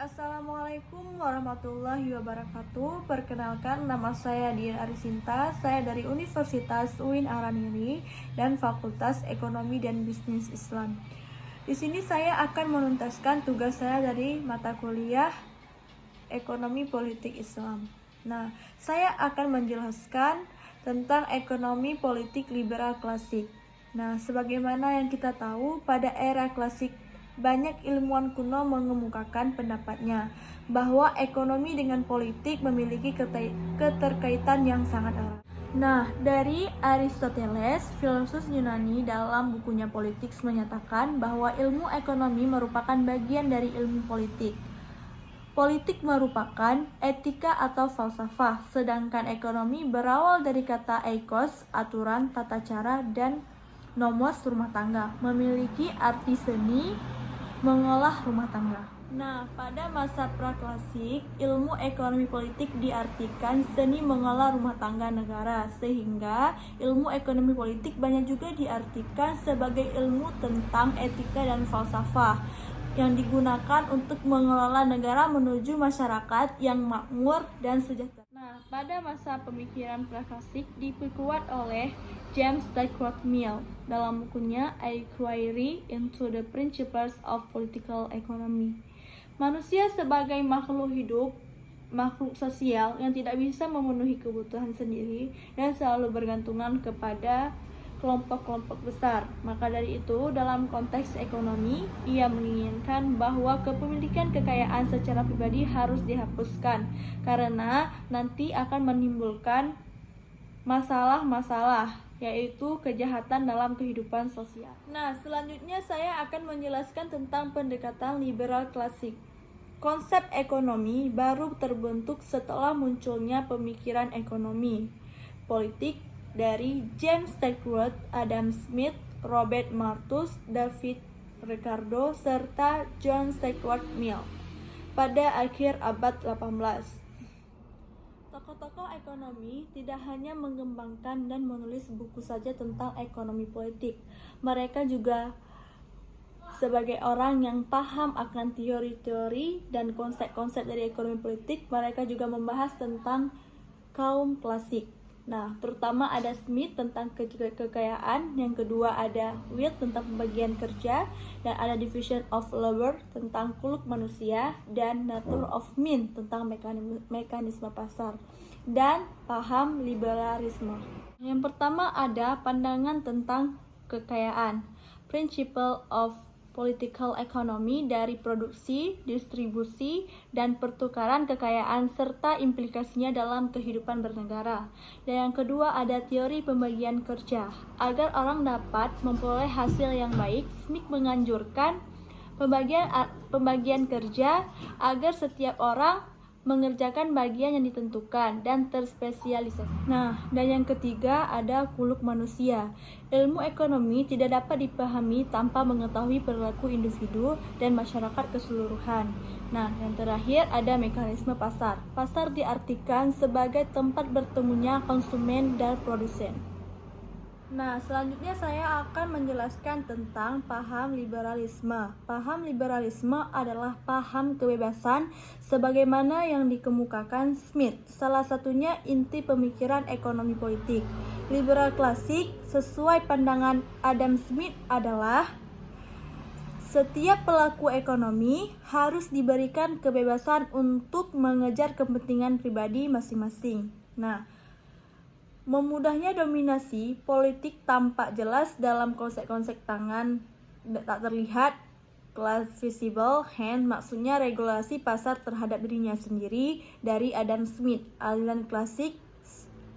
Assalamualaikum warahmatullahi wabarakatuh. Perkenalkan, nama saya Dian Arisinta. Saya dari Universitas UIN Araniri dan Fakultas Ekonomi dan Bisnis Islam. Di sini saya akan menuntaskan tugas saya dari mata kuliah Ekonomi Politik Islam. Nah, saya akan menjelaskan tentang ekonomi politik liberal klasik. Nah, sebagaimana yang kita tahu, pada era klasik banyak ilmuwan kuno mengemukakan pendapatnya bahwa ekonomi dengan politik memiliki keterkaitan yang sangat erat. Nah, dari Aristoteles, filsuf Yunani, dalam bukunya Politics menyatakan bahwa ilmu ekonomi merupakan bagian dari ilmu politik. Politik merupakan etika atau falsafah, sedangkan ekonomi berawal dari kata eikos, aturan, tata cara, dan nomos, rumah tangga, memiliki arti seni mengolah rumah tangga. Nah, pada masa praklasik, ilmu ekonomi politik diartikan seni mengolah rumah tangga negara, sehingga ilmu ekonomi politik banyak juga diartikan sebagai ilmu tentang etika dan falsafah yang digunakan untuk mengelola negara menuju masyarakat yang makmur dan sejahtera. Nah, pada masa pemikiran praklasik diperkuat oleh James Stuart Mill dalam bukunya A Inquiry into the Principles of Political Economy. Manusia sebagai makhluk hidup, makhluk sosial yang tidak bisa memenuhi kebutuhan sendiri dan selalu bergantungan kepada kelompok-kelompok besar. Maka dari itu, dalam konteks ekonomi, ia menginginkan bahwa kepemilikan kekayaan secara pribadi harus dihapuskan karena nanti akan menimbulkan masalah-masalah, yaitu kejahatan dalam kehidupan sosial. Nah, selanjutnya saya akan menjelaskan tentang pendekatan liberal klasik. Konsep ekonomi baru terbentuk setelah munculnya pemikiran ekonomi politik dari James Stuart, Adam Smith, Robert Malthus, David Ricardo, serta John Stuart Mill pada akhir abad 18. Tokoh-tokoh ekonomi tidak hanya mengembangkan dan menulis buku saja tentang ekonomi politik. Mereka juga sebagai orang yang paham akan teori-teori dan konsep-konsep dari ekonomi politik, mereka juga membahas tentang kaum klasik. Nah, terutama ada Smith tentang kekayaan, yang kedua ada Will tentang pembagian kerja, dan ada Division of Labor tentang kuluk manusia, dan Nature of Means tentang mekanisme pasar, dan paham liberalisme. Yang pertama ada pandangan tentang kekayaan, Principle of Political Economy, dari produksi, distribusi, dan pertukaran kekayaan serta implikasinya dalam kehidupan bernegara. Dan yang kedua ada teori pembagian kerja. Agar orang dapat memperoleh hasil yang baik, Smith menganjurkan pembagian kerja agar setiap orang mengerjakan bagian yang ditentukan dan terspesialisasi. Nah, dan yang ketiga ada kuluk manusia. Ilmu ekonomi tidak dapat dipahami tanpa mengetahui perilaku individu dan masyarakat keseluruhan. Nah, yang terakhir ada mekanisme pasar. Pasar diartikan sebagai tempat bertemunya konsumen dan produsen. Nah, selanjutnya saya akan menjelaskan tentang paham liberalisme. Paham liberalisme adalah paham kebebasan sebagaimana yang dikemukakan Smith. Salah satunya inti pemikiran ekonomi politik. Liberal klasik sesuai pandangan Adam Smith adalah setiap pelaku ekonomi harus diberikan kebebasan untuk mengejar kepentingan pribadi masing-masing. Nah, memudahnya dominasi politik tampak jelas dalam konsep-konsep tangan tak terlihat, class visible hand, maksudnya regulasi pasar terhadap dirinya sendiri, dari Adam Smith.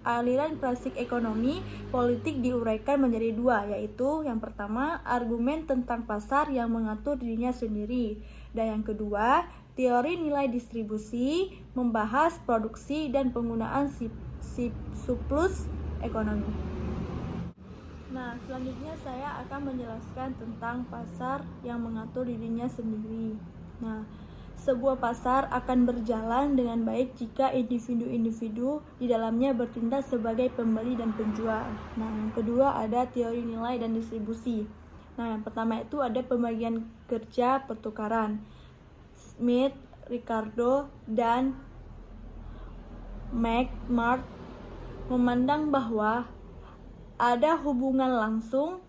Aliran klasik ekonomi politik diuraikan menjadi dua, yaitu yang pertama argumen tentang pasar yang mengatur dirinya sendiri, dan yang kedua teori nilai distribusi membahas produksi dan penggunaan surplus ekonomi. Nah, selanjutnya saya akan menjelaskan tentang pasar yang mengatur dirinya sendiri. Nah, sebuah pasar akan berjalan dengan baik jika individu-individu di dalamnya bertindak sebagai pembeli dan penjual. Nah, yang kedua ada teori nilai dan distribusi. Nah, yang pertama itu ada pembagian kerja pertukaran. Smith, Ricardo, dan McMahon memandang bahwa ada hubungan langsung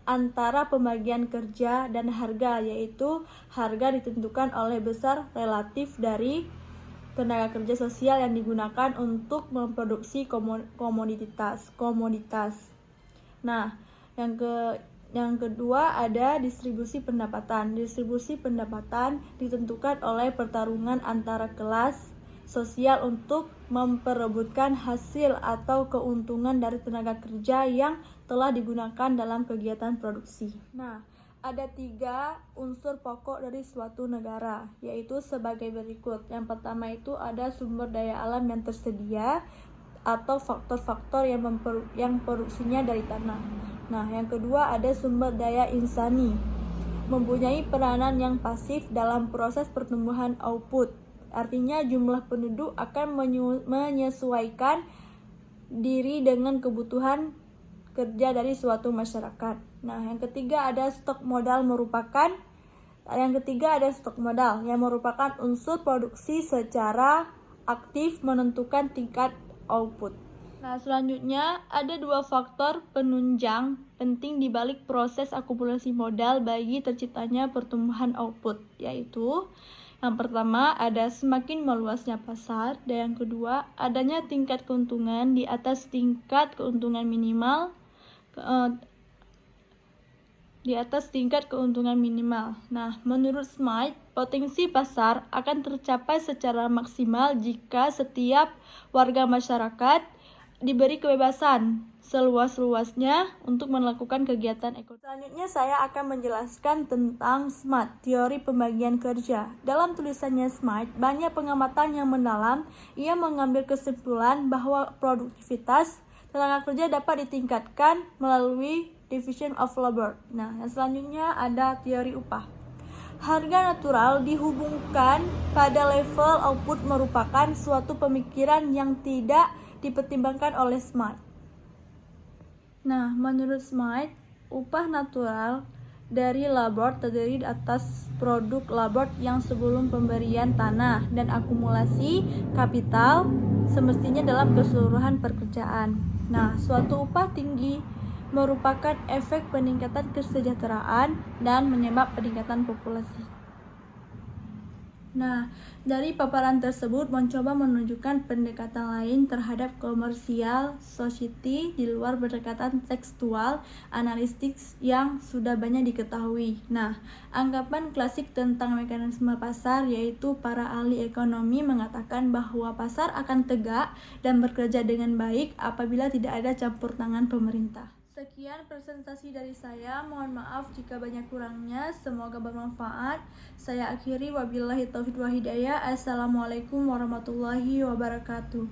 antara pembagian kerja dan harga, yaitu harga ditentukan oleh besar relatif dari tenaga kerja sosial yang digunakan untuk memproduksi komoditas. Nah, yang kedua ada distribusi pendapatan. Distribusi pendapatan ditentukan oleh pertarungan antara kelas sosial untuk memperebutkan hasil atau keuntungan dari tenaga kerja yang telah digunakan dalam kegiatan produksi. Nah, ada 3 unsur pokok dari suatu negara, yaitu sebagai berikut. Yang pertama itu ada sumber daya alam yang tersedia atau faktor-faktor yang produksinya dari tanah. Nah, yang kedua ada sumber daya insani, mempunyai peranan yang pasif dalam proses pertumbuhan output. Artinya jumlah penduduk akan menyesuaikan diri dengan kebutuhan kerja dari suatu masyarakat. Nah, yang ketiga ada stok modal yang merupakan unsur produksi secara aktif menentukan tingkat output. Nah, selanjutnya ada 2 faktor penunjang penting di balik proses akumulasi modal bagi terciptanya pertumbuhan output, yaitu yang pertama ada semakin meluasnya pasar, dan yang kedua adanya tingkat keuntungan di atas tingkat keuntungan minimal Nah, menurut Smith, potensi pasar akan tercapai secara maksimal jika setiap warga masyarakat diberi kebebasan seluas-luasnya untuk melakukan kegiatan ekonomi. Selanjutnya saya akan menjelaskan tentang SMART, teori pembagian kerja. Dalam tulisannya SMART, banyak pengamatan yang mendalam. Ia mengambil kesimpulan bahwa produktivitas tenaga kerja dapat ditingkatkan melalui division of labor. Nah, yang selanjutnya ada teori upah. Harga natural dihubungkan pada level output merupakan suatu pemikiran yang tidak dipertimbangkan oleh Smart. Nah, menurut Smart, upah natural dari labor terdiri atas produk labor yang sebelum pemberian tanah dan akumulasi kapital semestinya dalam keseluruhan pekerjaan. Nah, suatu upah tinggi merupakan efek peningkatan kesejahteraan dan menyebabkan peningkatan populasi. Nah, dari paparan tersebut mencoba menunjukkan pendekatan lain terhadap commercial society di luar pendekatan tekstual analitik yang sudah banyak diketahui. Nah, anggapan klasik tentang mekanisme pasar, yaitu para ahli ekonomi mengatakan bahwa pasar akan tegak dan bekerja dengan baik apabila tidak ada campur tangan pemerintah. Sekian presentasi dari saya, mohon maaf jika banyak kurangnya, semoga bermanfaat. Saya akhiri, wabillahi taufiq wal hidayah. Assalamualaikum warahmatullahi wabarakatuh.